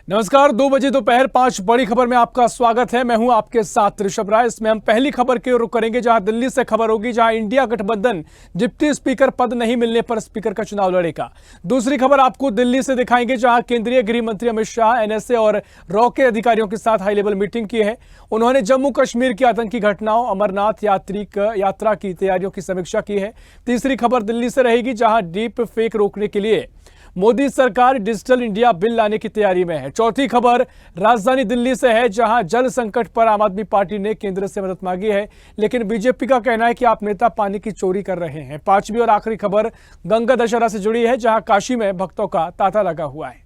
नमस्कार। 2 बजे दोपहर 5 बड़ी खबर में आपका स्वागत है। मैं हूं आपके साथ ऋषभ राय। इसमें हम पहली खबर की ओर रुख करेंगे, जहां दिल्ली से खबर होगी, जहां इंडिया गठबंधन डिप्टी स्पीकर पद नहीं मिलने पर स्पीकर का चुनाव लड़ेगा। दूसरी खबर आपको दिल्ली से दिखाएंगे, जहां केंद्रीय गृह मंत्री अमित शाह एनएसए और रॉ के अधिकारियों के साथ हाई लेवल मीटिंग की है। उन्होंने जम्मू कश्मीर की आतंकी घटनाओं, अमरनाथ यात्रा की तैयारियों की समीक्षा की है। तीसरी खबर दिल्ली से रहेगी, जहां डीप फेक रोकने के लिए मोदी सरकार डिजिटल इंडिया बिल लाने की तैयारी में है। चौथी खबर राजधानी दिल्ली से है, जहां जल संकट पर आम आदमी पार्टी ने केंद्र से मदद मांगी है, लेकिन बीजेपी का कहना है कि आप नेता पानी की चोरी कर रहे हैं। पांचवी और आखिरी खबर गंगा दशहरा से जुड़ी है, जहां काशी में भक्तों का तांता लगा हुआ है।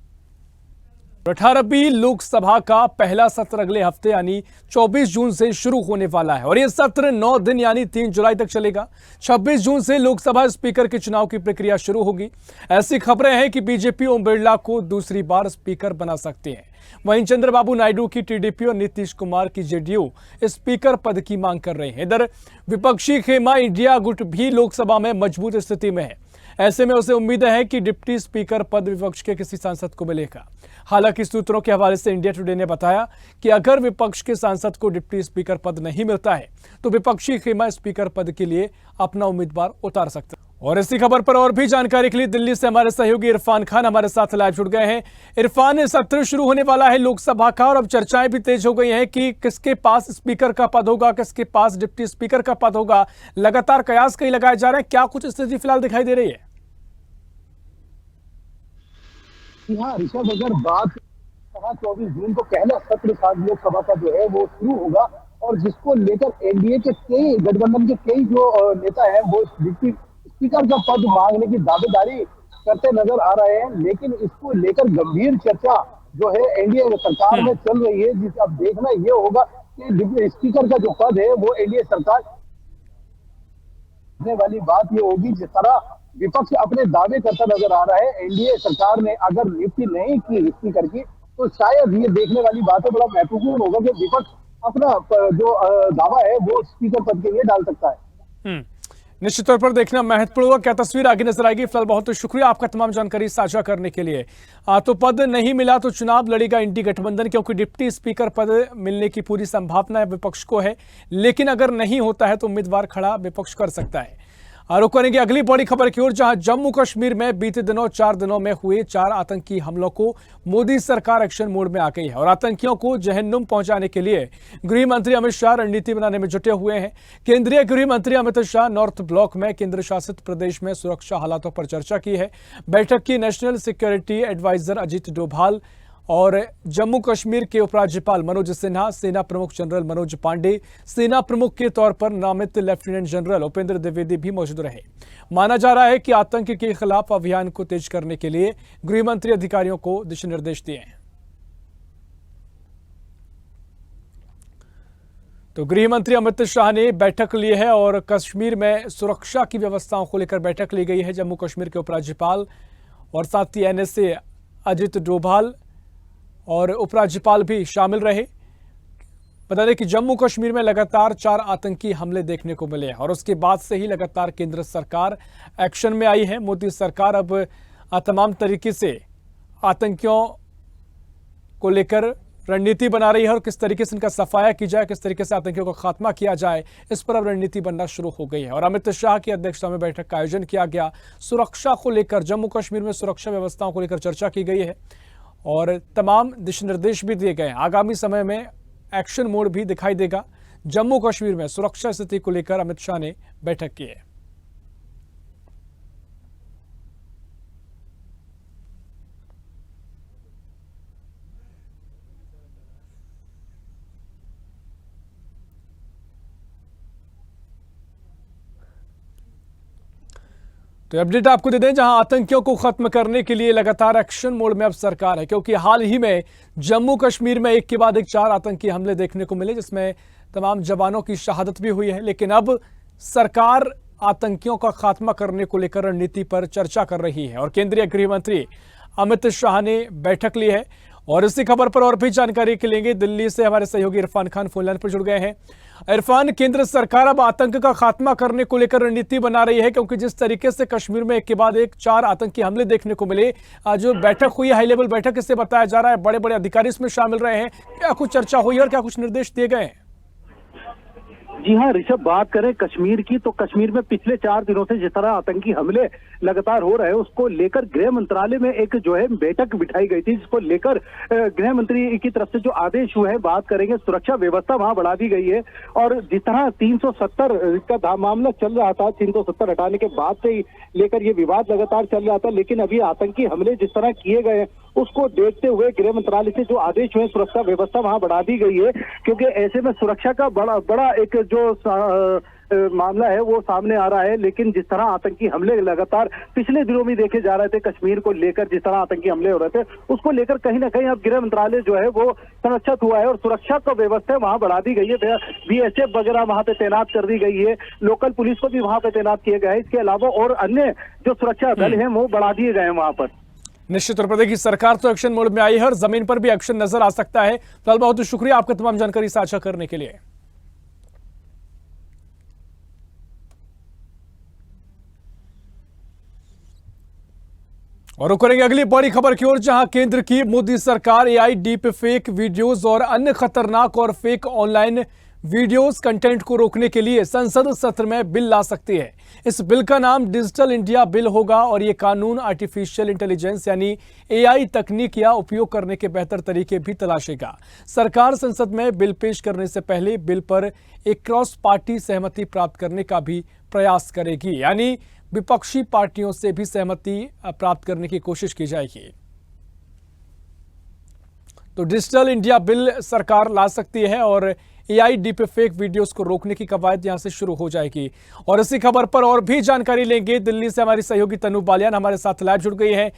18वीं लोकसभा का पहला सत्र अगले हफ्ते यानी 24 जून से शुरू होने वाला है और यह सत्र 9 दिन यानी 3 जुलाई तक चलेगा। 26 जून से लोकसभा स्पीकर के चुनाव की प्रक्रिया शुरू होगी। ऐसी खबरें हैं कि बीजेपी ओम बिरला को दूसरी बार स्पीकर बना सकती है। वहीं चंद्रबाबू नायडू की टीडीपी और नीतीश कुमार की जेडीयू स्पीकर पद की मांग कर रहे हैं। इधर विपक्षी खेमा इंडिया गुट भी लोकसभा में मजबूत स्थिति में है। ऐसे में उसे उम्मीद है कि डिप्टी स्पीकर पद विपक्ष के किसी सांसद को मिलेगा। हालांकि सूत्रों के हवाले से इंडिया टुडे ने बताया कि अगर विपक्ष के सांसद को डिप्टी स्पीकर पद नहीं मिलता है तो विपक्षी खेमा स्पीकर पद के लिए अपना उम्मीदवार उतार सकता है। और इसी खबर पर और भी जानकारी के लिए दिल्ली से हमारे सहयोगी इरफान खान हमारे साथ लाइव जुड़ गए हैं। इरफान, सत्र शुरू होने वाला है लोकसभा का और अब चर्चाएं भी तेज हो गई हैं कि किसके पास स्पीकर का पद होगा, किसके पास डिप्टी स्पीकर का पद होगा। लगातार कयास कई लगाए जा रहे हैं। क्या कुछ स्थिति फिलहाल दिखाई दे रही है? हाँ ऋषभ, अगर बात 24 जून को पहला सत्र लोकसभा का जो है वो शुरू होगा और जिसको लेकर एनडीए के कई गठबंधन के कई जो नेता हैं वो डिप्टी स्पीकर का पद मांगने की दावेदारी करते नजर आ रहे हैं। लेकिन इसको लेकर गंभीर चर्चा जो है एनडीए सरकार में चल रही है, जिसका देखना ये होगा कि स्पीकर का जो पद है वो एनडीए सरकार वाली बात ये होगी। जिस तरह विपक्ष अपने दावे करता नजर आ रहा है, एनडीए सरकार ने अगर नियुक्ति नहीं की स्पीकर की तो शायद ये देखने वाली बात है, बड़ा महत्वपूर्ण होगा कि विपक्ष अपना जो दावा है वो स्पीकर पद के लिए डाल सकता है। निश्चित तौर पर देखना महत्वपूर्ण होगा, क्या तस्वीर आगे नजर आएगी। फिलहाल बहुत शुक्रिया आपका तमाम जानकारी साझा करने के लिए। तो पद नहीं मिला तो चुनाव लड़ेगा इंडी गठबंधन, क्योंकि डिप्टी स्पीकर पद मिलने की पूरी संभावना विपक्ष को है, लेकिन अगर नहीं होता है तो उम्मीदवार खड़ा विपक्ष कर सकता है। रुक करेंगे अगली बड़ी खबर की ओर, जहां जम्मू कश्मीर में बीते दिनों 4 दिनों में हुए 4 आतंकी हमलों को मोदी सरकार एक्शन मोड में आ गई है और आतंकियों को जहन्नुम पहुंचाने के लिए गृह मंत्री अमित शाह रणनीति बनाने में जुटे हुए हैं। केंद्रीय गृह मंत्री अमित शाह नॉर्थ ब्लॉक में केंद्र शासित प्रदेश में सुरक्षा हालातों पर चर्चा की है। बैठक की national security adviser Ajit Doval और जम्मू कश्मीर के उपराज्यपाल मनोज सिन्हा, सेना प्रमुख जनरल मनोज पांडे, सेना प्रमुख के तौर पर नामित लेफ्टिनेंट जनरल उपेंद्र द्विवेदी भी मौजूद रहे। माना जा रहा है कि आतंक के खिलाफ अभियान को तेज करने के लिए गृह मंत्री अधिकारियों को दिशा निर्देश दिए हैं। तो गृह मंत्री अमित शाह ने बैठक ली है और कश्मीर में सुरक्षा की व्यवस्थाओं को लेकर बैठक ली गई है। जम्मू कश्मीर के उपराज्यपाल और साथ ही एनएसए अजीत डोभाल और उपराज्यपाल भी शामिल रहे। बता दें कि जम्मू कश्मीर में लगातार 4 आतंकी हमले देखने को मिले हैं और उसके बाद से ही लगातार केंद्र सरकार एक्शन में आई है। मोदी सरकार अब तमाम तरीके से आतंकियों को लेकर रणनीति बना रही है और किस तरीके से इनका सफाया की जाए, किस तरीके से आतंकियों का खात्मा किया जाए, इस पर अब रणनीति बनना शुरू हो गई है। और अमित शाह की अध्यक्षता में बैठक का आयोजन किया गया। सुरक्षा को लेकर, जम्मू कश्मीर में सुरक्षा व्यवस्थाओं को लेकर चर्चा की गई है और तमाम दिशा निर्देश भी दिए गए हैं। आगामी समय में एक्शन मोड भी दिखाई देगा। जम्मू कश्मीर में सुरक्षा स्थिति को लेकर अमित शाह ने बैठक की है। तो अपडेट आपको दे दें, जहां आतंकियों को खत्म करने के लिए लगातार एक्शन मोड में अब सरकार है, क्योंकि हाल ही में जम्मू कश्मीर में एक के बाद एक 4 आतंकी हमले देखने को मिले, जिसमें तमाम जवानों की शहादत भी हुई है। लेकिन अब सरकार आतंकियों का खात्मा करने को लेकर रणनीति पर चर्चा कर रही है और केंद्रीय गृह मंत्री अमित शाह ने बैठक ली है। और इसी खबर पर और भी जानकारी के लेंगे। दिल्ली से हमारे सहयोगी इरफान खान फोन लाइन पर जुड़ गए हैं। इरफान, केंद्र सरकार अब आतंक का खात्मा करने को लेकर रणनीति बना रही है, क्योंकि जिस तरीके से कश्मीर में एक के बाद एक 4 आतंकी हमले देखने को मिले, जो बैठक हुई हाई लेवल बैठक, इससे बताया जा रहा है बड़े बड़े अधिकारी इसमें शामिल रहे हैं। क्या कुछ चर्चा हुई और क्या कुछ निर्देश दिए गए हैं? जी हाँ ऋषभ, बात करें कश्मीर की तो कश्मीर में पिछले 4 दिनों से जिस तरह आतंकी हमले लगातार हो रहे हैं उसको लेकर गृह मंत्रालय में एक जो है बैठक बिठाई गई थी, जिसको लेकर गृह मंत्री की तरफ से जो आदेश हुए हैं, बात करेंगे सुरक्षा व्यवस्था वहां बढ़ा दी गई है। और जिस तरह 370 का मामला चल रहा था, 370 हटाने के बाद से ही लेकर ये विवाद लगातार चल रहा था, लेकिन अभी आतंकी हमले जिस तरह किए गए उसको देखते हुए गृह मंत्रालय से जो आदेश हुए, सुरक्षा व्यवस्था वहां बढ़ा दी गई है, क्योंकि ऐसे में सुरक्षा का बड़ा एक जो मामला है वो सामने आ रहा है। लेकिन जिस तरह आतंकी हमले लगातार पिछले दिनों में देखे जा रहे थे कश्मीर को लेकर, जिस तरह आतंकी हमले हो रहे थे उसको लेकर कहीं ना कहीं अब गृह मंत्रालय जो है वो संरक्षित हुआ है और सुरक्षा का व्यवस्था वहां बढ़ा दी गई है। बीएसएफ वगैरह वहां पे तैनात कर दी गई है, लोकल पुलिस को भी वहां पे तैनात किया गया है। इसके अलावा और अन्य जो सुरक्षा दल है वो बढ़ा दिए गए हैं वहां पर। निश्चित तौर पर देखिए, सरकार तो एक्शन मोड में आई है और जमीन पर भी एक्शन नजर आ सकता है। फिलहाल बहुत शुक्रिया आपका तमाम जानकारी साझा करने के लिए। और रुक करेंगे अगली बड़ी खबर की ओर, जहां केंद्र की मोदी सरकार एआई डीप फेक वीडियोस और अन्य खतरनाक और फेक ऑनलाइन वीडियोस कंटेंट को रोकने के लिए संसद सत्र में बिल ला सकती है। इस बिल का नाम डिजिटल इंडिया बिल होगा और ये कानून आर्टिफिशियल इंटेलिजेंस यानी एआई तकनीक या उपयोग करने के बेहतर तरीके भी तलाशेगा। सरकार संसद में बिल पेश करने से पहले बिल पर एक क्रॉस पार्टी सहमति प्राप्त करने का भी प्रयास करेगी, यानी विपक्षी पार्टियों से भी सहमति प्राप्त करने की कोशिश की जाएगी। तो डिजिटल इंडिया बिल सरकार ला सकती है और एआई डीप फेक वीडियोस को रोकने की कवायद यहां से शुरू हो जाएगी। और इसी खबर पर और भी जानकारी लेंगे, दिल्ली से हमारी सहयोगी तनु बालियान हमारे साथ लाइव जुड़ गई है।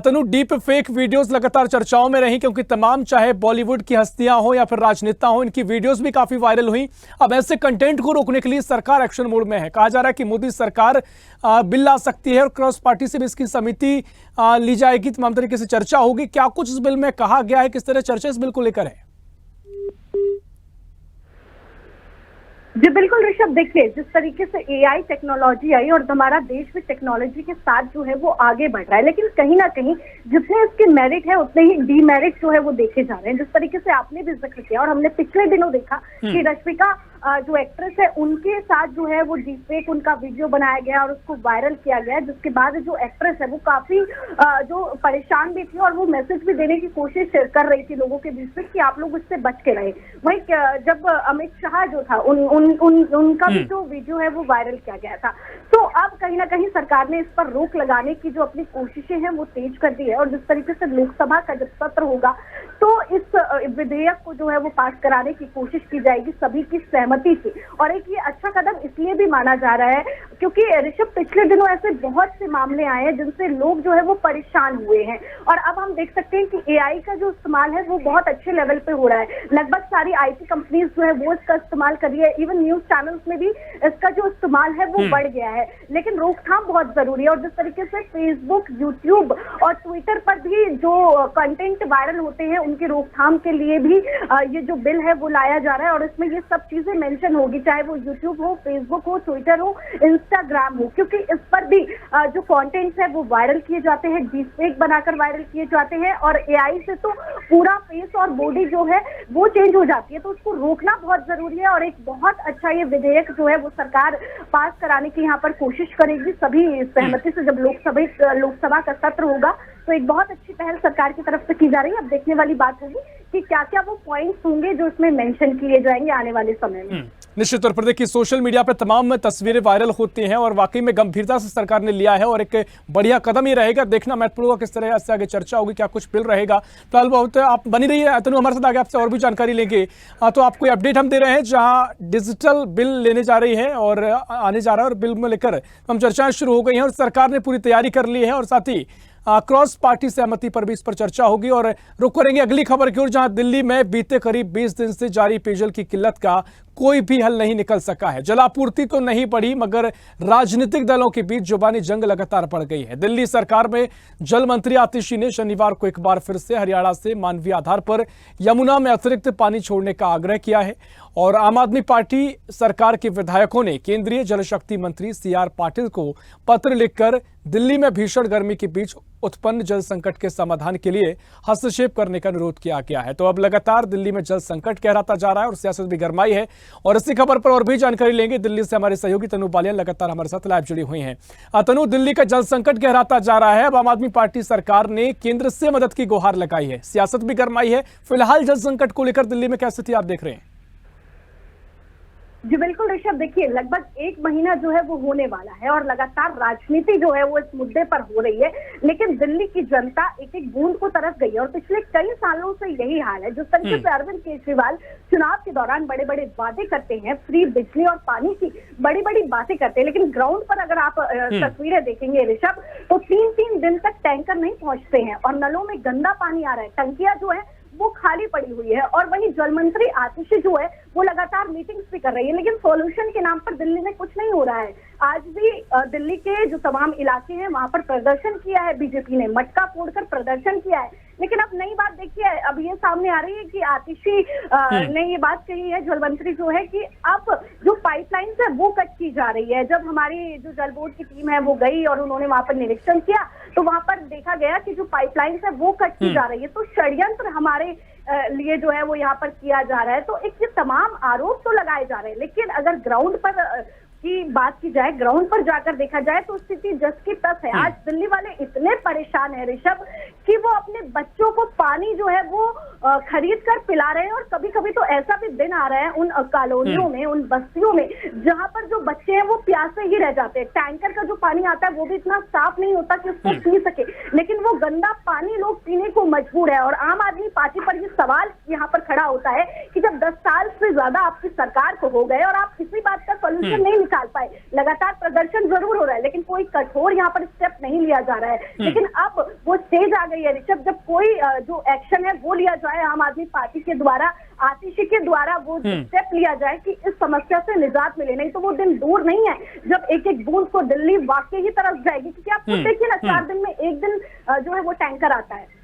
तनु, डीप फेक वीडियोस लगातार चर्चाओं में रही, क्योंकि तमाम चाहे बॉलीवुड की हस्तियां हो या फिर राजनेता हो, इनकी वीडियोस भी काफी वायरल हुई। अब ऐसे कंटेंट को रोकने के लिए सरकार एक्शन मोड में है। कहा जा रहा है कि मोदी सरकार बिल ला सकती है और क्रॉस पार्टी से भी इसकी समिति ली जाएगी, तमाम तरीके से चर्चा होगी। क्या कुछ इस बिल में कहा गया है, किस तरह चर्चा इस बिल को लेकर है? जी बिल्कुल ऋषभ, देखिए जिस तरीके से एआई टेक्नोलॉजी आई और हमारा देश भी टेक्नोलॉजी के साथ जो है वो आगे बढ़ रहा है, लेकिन कहीं ना कहीं जितने इसके मेरिट है उतने ही डीमेरिट जो है वो देखे जा रहे हैं। जिस तरीके से आपने भी जिक्र किया और हमने पिछले दिनों देखा कि रश्मिका जो एक्ट्रेस है उनके साथ जो है वो डीपफेक उनका वीडियो बनाया गया और उसको वायरल किया गया, जिसके बाद जो एक्ट्रेस है वो काफी जो परेशान भी थी और वो मैसेज भी देने की कोशिश कर रही थी लोगों के बीच में कि आप लोग इससे बच के रहे। वहीं जब अमित शाह जो था उनका भी जो वीडियो है वो वायरल किया गया था। तो अब कहीं ना कहीं सरकार ने इस पर रोक लगाने की जो अपनी कोशिशें हैं वो तेज कर दी है और जिस तरीके से लोकसभा का जब सत्र होगा तो इस विधेयक को जो है वो पास कराने की कोशिश की जाएगी सभी की सहमति से। और एक ये अच्छा कदम इसलिए भी माना जा रहा है क्योंकि ऋषभ पिछले दिनों ऐसे बहुत से मामले आए हैं जिनसे लोग जो है वो परेशान हुए हैं और अब हम देख सकते हैं कि एआई का जो इस्तेमाल है वो बहुत अच्छे लेवल पे हो रहा है। लगभग सारी आईटी कंपनीज जो है वो इसका इस्तेमाल कर रही है, इवन न्यूज चैनल्स में भी इसका जो इस्तेमाल है वो बढ़ गया है, लेकिन रोकथाम बहुत जरूरी है। और जिस तरीके से फेसबुक, यूट्यूब और ट्विटर पर भी जो कंटेंट वायरल होते हैं उनकी रोकथाम के लिए भी ये जो बिल है वो लाया जा रहा है और इसमें ये सब चीजें मेंशन होगी, चाहे वो यूट्यूब हो, फेसबुक हो, ट्विटर हो, इंस्टाग्राम हो, क्योंकि इस पर भी जो कंटेंट्स है वो वायरल किए जाते हैं, डीपफेक बनाकर वायरल किए जाते हैं और एआई से तो पूरा फेस और बॉडी जो है वो चेंज हो जाती है, तो उसको रोकना बहुत जरूरी है। और एक बहुत अच्छा ये विधेयक जो है वो सरकार पास कराने की यहाँ पर कोशिश करेगी सभी सहमति से। जब लोकसभा का सत्र होगा तो एक बहुत अच्छी पहल सरकार की तरफ से की जा रही है। अब देखने वाली बात होगी कि क्या क्या वो पॉइंट्स होंगे जो इसमें मेंशन किए जाएंगे आने वाले समय में। निश्चित तौर पर देखिए, सोशल मीडिया पर तमाम तस्वीरें वायरल होती हैं और वाकई में गंभीरता से सरकार ने लिया है और एक बढ़िया कदम ही रहेगा। देखना महत्वपूर्ण होगा किस तरह से आगे चर्चा होगी, क्या कुछ बिल रहेगा। फिलहाल बहुत आप बनी रही है तनु, हमारे साथ आगे आपसे और भी जानकारी लेंगे। तो आपको अपडेट हम दे रहे हैं जहां डिजिटल बिल लेने जा रही है और आने जा रहा है और बिल में लेकर हम चर्चाएं शुरू हो गई हैं और सरकार ने पूरी तैयारी कर ली है और साथ ही क्रॉस पार्टी सहमति पर भी इस पर चर्चा होगी। और रुक करेंगे अगली खबर की ओर, जहां दिल्ली में बीते करीब 20 दिन से जारी पेयजल की किल्लत का कोई भी हल नहीं निकल सका है। जलापूर्ति तो नहीं बढ़ी, मगर राजनीतिक दलों के बीच जुबानी जंग लगातार बढ़ गई है। दिल्ली सरकार में जल मंत्री आतिशी ने शनिवार को एक बार फिर से हरियाणा से मानवीय आधार पर यमुना में अतिरिक्त पानी छोड़ने का आग्रह किया है और आम आदमी पार्टी सरकार के विधायकों ने केंद्रीय जल शक्ति मंत्री CR पाटिल को पत्र लिखकर दिल्ली में भीषण गर्मी के बीच उत्पन्न जल संकट के समाधान के लिए हस्तक्षेप करने का अनुरोध किया गया है। तो अब लगातार दिल्ली में जल संकट गहराता जा रहा है और सियासत भी गरमाई है। और इसी खबर पर और भी जानकारी लेंगे। दिल्ली से हमारे सहयोगी तनु बालिया लगातार हमारे साथ लाइव जुड़ी हुई हैं। तनु, दिल्ली का जल संकट गहराता जा रहा है। अब आम आदमी पार्टी सरकार ने केंद्र से मदद की गुहार लगाई है, सियासत भी गरमाई है। फिलहाल जल संकट को लेकर दिल्ली में क्या स्थिति आप देख रहे हैं? जी बिल्कुल ऋषभ, देखिए लगभग 1 महीना जो है वो होने वाला है और लगातार राजनीति जो है वो इस मुद्दे पर हो रही है, लेकिन दिल्ली की जनता एक एक बूंद को तरस गई है और पिछले कई सालों से यही हाल है। जिस तरीके से अरविंद केजरीवाल चुनाव के दौरान बड़े बड़े वादे करते हैं, फ्री बिजली और पानी की बड़ी बड़ी बातें करते हैं, लेकिन ग्राउंड पर अगर आप तस्वीरें देखेंगे ऋषभ, तो 3-3 दिन तक टैंकर नहीं पहुंचते हैं और नलों में गंदा पानी आ रहा है, टंकियां जो है वो खाली पड़ी हुई है। और वहीं जल मंत्री आतिशी जो है वो लगातार मीटिंग्स भी कर रही है, लेकिन सॉल्यूशन के नाम पर दिल्ली में कुछ नहीं हो रहा है। आज भी दिल्ली के जो तमाम इलाके हैं वहां पर प्रदर्शन किया है बीजेपी ने, मटका फोड़कर प्रदर्शन किया है। लेकिन अब नई बात देखिए, अब ये सामने आ रही है कि आतिशी ने ये बात कही है, जल मंत्री जो है, कि अब जो पाइपलाइंस है वो कट की जा रही है। जब हमारी जो जल बोर्ड की टीम है वो गई और उन्होंने वहां पर निरीक्षण किया तो वहां पर देखा गया कि जो पाइपलाइंस है वो कट की जा रही है। तो षड्यंत्र हमारे लिए जो है वो यहाँ पर किया जा रहा है। तो एक ये तमाम आरोप तो लगाए जा रहे हैं, लेकिन अगर ग्राउंड पर की बात की जाए, ग्राउंड पर जाकर देखा जाए तो स्थिति जस की तस है। आज दिल्ली वाले इतने परेशान है ऋषभ कि वो अपने बच्चों को पानी जो है वो खरीद कर पिला रहे हैं और कभी कभी तो ऐसा भी दिन आ रहा है उन कॉलोनियों में, उन बस्तियों में जहां पर जो बच्चे हैं वो प्यासे ही रह जाते हैं। टैंकर का जो पानी आता है वो भी इतना साफ नहीं होता कि उसको पी सके, लेकिन वो गंदा पानी लोग पीने को मजबूर है। और आम आदमी पार्टी पर ये सवाल यहाँ पर खड़ा होता है कि जब 10 साल से ज्यादा आपकी सरकार को हो गए और आप किसी बात का सोल्यूशन नहीं निकाल पाए, लगातार प्रदर्शन जरूर हो रहा है लेकिन कोई कठोर यहाँ पर स्टेप नहीं लिया जा रहा है। लेकिन अब वो स्टेज आ गई है ऋषभ, जब कोई जो एक्शन है वो लिया जाए आम आदमी पार्टी के द्वारा, आतिशी के द्वारा वो स्टेप लिया जाए कि इस समस्या से निजात मिले। नहीं तो वो दिन दूर नहीं है जब एक एक बूंद को दिल्ली वाकई ही तरस जाएगी, क्योंकि आप खुद देखिए ना, 4 दिन में एक दिन जो है वो टैंकर आता है।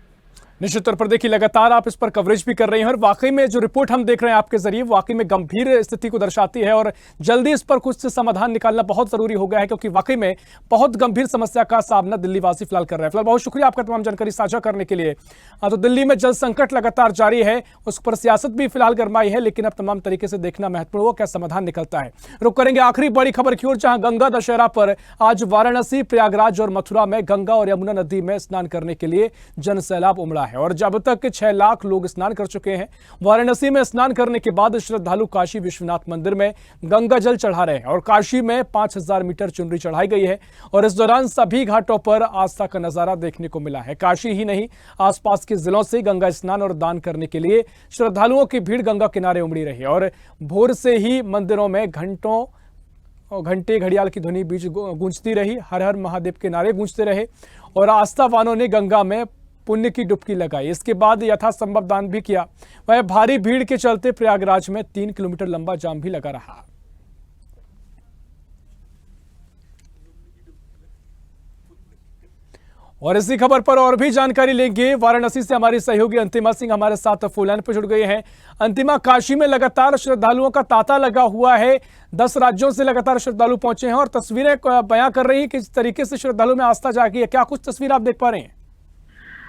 निश्चित तौर पर देखिए लगातार आप इस पर कवरेज भी कर रहे हैं और वाकई में जो रिपोर्ट हम देख रहे हैं आपके जरिए वाकई में गंभीर स्थिति को दर्शाती है और जल्दी इस पर कुछ समाधान निकालना बहुत जरूरी हो गया है, क्योंकि वाकई में बहुत गंभीर समस्या का सामना दिल्ली वासी फिलहाल कर रहे हैं। फिलहाल बहुत शुक्रिया आपका तमाम जानकारी साझा करने के लिए। तो दिल्ली में जल संकट लगातार जारी है, उस पर सियासत भी फिलहाल गरमाई है, लेकिन अब तमाम तरीके से देखना महत्वपूर्ण होगा क्या समाधान निकलता है। रुक करेंगे आखिरी बड़ी खबर की ओर, जहां गंगा दशहरा पर आज वाराणसी, प्रयागराज और मथुरा में गंगा और यमुना नदी में स्नान करने के लिए जन सैलाब उमड़ा है और जब तक 6 लाख लोग स्नान कर चुके हैं। वाराणसी में स्नान करने के बाद श्रद्धालु काशी विश्वनाथ मंदिर में गंगा जल चढ़ा रहे हैं और काशी में 5000 मीटर चुनरी चढ़ाई गई है और इस दौरान सभी घाटों पर आस्था का नजारा देखने को मिला है। काशी ही नहीं, आसपास के जिलों से गंगा स्नान और दान करने के लिए श्रद्धालुओं की भीड़ गंगा किनारे उमड़ी रही और भोर से ही मंदिरों में घंटे घड़ियाल की ध्वनि बीच गूंजती रही, हर हर महादेव के नारे गूंजते रहे और आस्थावानों ने गंगा में पुण्य की डुबकी लगाई। इसके बाद यथासंभव दान भी किया। वह भारी भीड़ के चलते प्रयागराज में 3 किलोमीटर लंबा जाम भी लगा रहा। और इसी खबर पर और भी जानकारी लेंगे। वाराणसी से हमारी सहयोगी अंतिमा सिंह हमारे साथ फोन लाइन पर जुड़ गए हैं। अंतिमा, काशी में लगातार श्रद्धालुओं का तांता लगा हुआ है, 10 राज्यों से लगातार श्रद्धालु पहुंचे हैं और तस्वीरें बयां कर रही हैं किस तरीके से श्रद्धालुओं में आस्था जागी है। क्या कुछ तस्वीर आप देख पा रहे हैं?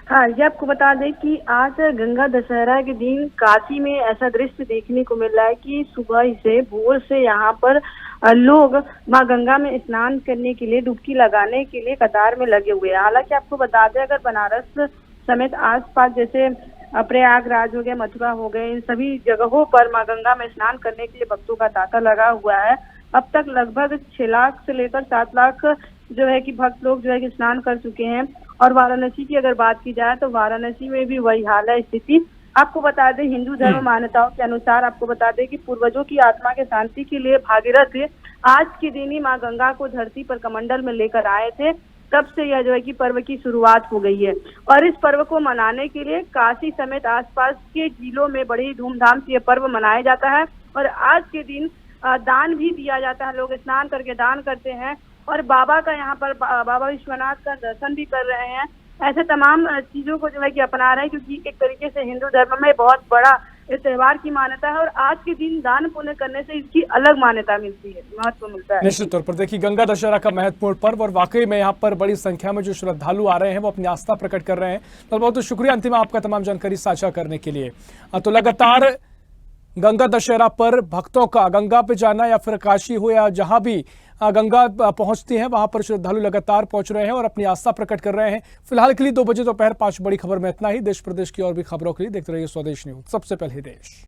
हाँ, ये आपको बता दें कि आज गंगा दशहरा के दिन काशी में ऐसा दृश्य देखने को मिल रहा है कि सुबह से भोर से यहाँ पर लोग माँ गंगा में स्नान करने के लिए, डुबकी लगाने के लिए कतार में लगे हुए हैं। हालांकि आपको बता दें, अगर बनारस समेत आसपास जैसे प्रयागराज हो गया, मथुरा हो गए, इन सभी जगहों पर माँ गंगा में स्नान करने के लिए भक्तों का तांता लगा हुआ है। अब तक लगभग 6 लाख से लेकर 7 लाख जो है कि भक्त लोग जो है कि स्नान कर चुके हैं। और वाराणसी की अगर बात की जाए तो वाराणसी में भी वही हाल है स्थिति। आपको बता दें, हिंदू धर्म मान्यताओं के अनुसार आपको बता दें कि पूर्वजों की आत्मा के शांति के लिए भागीरथ आज के दिन ही माँ गंगा को धरती पर कमंडल में लेकर आए थे। तब से यह जो है कि पर्व की शुरुआत हो गई है और इस पर्व को मनाने के लिए काशी समेत आसपास के जिलों में बड़ी धूमधाम से यह पर्व मनाया जाता है। और आज के दिन दान भी दिया जाता है, लोग स्नान करके दान करते हैं और बाबा का यहाँ पर बाबा विश्वनाथ का दर्शन भी कर रहे हैं। ऐसे तमाम चीजों को जो है कि अपना रहे हैं, क्योंकि एक तरीके से हिंदू धर्म में बहुत बड़ा इस त्योहार की मान्यता है और आज के दिन दान पुण्य करने से इसकी अलग मान्यता मिलती है, महत्व मिलता है। निश्चित तौर पर देखिए, गंगा दशहरा का महत्वपूर्ण पर्व और वाकई में यहाँ पर बड़ी संख्या में जो श्रद्धालु आ रहे हैं वो अपनी आस्था प्रकट कर रहे हैं। तो बहुत बहुत शुक्रिया अंतिम आपका तमाम जानकारी साझा करने के लिए। तो लगातार गंगा दशहरा पर भक्तों का गंगा पे जाना या फिर काशी हो या जहां भी गंगा पहुंचती है वहां पर श्रद्धालु लगातार पहुंच रहे हैं और अपनी आस्था प्रकट कर रहे हैं। फिलहाल के लिए 2 बजे दोपहर 5 बड़ी खबर में इतना ही। देश प्रदेश की और भी खबरों के लिए देखते रहिए स्वदेश न्यूज, सबसे पहले देश।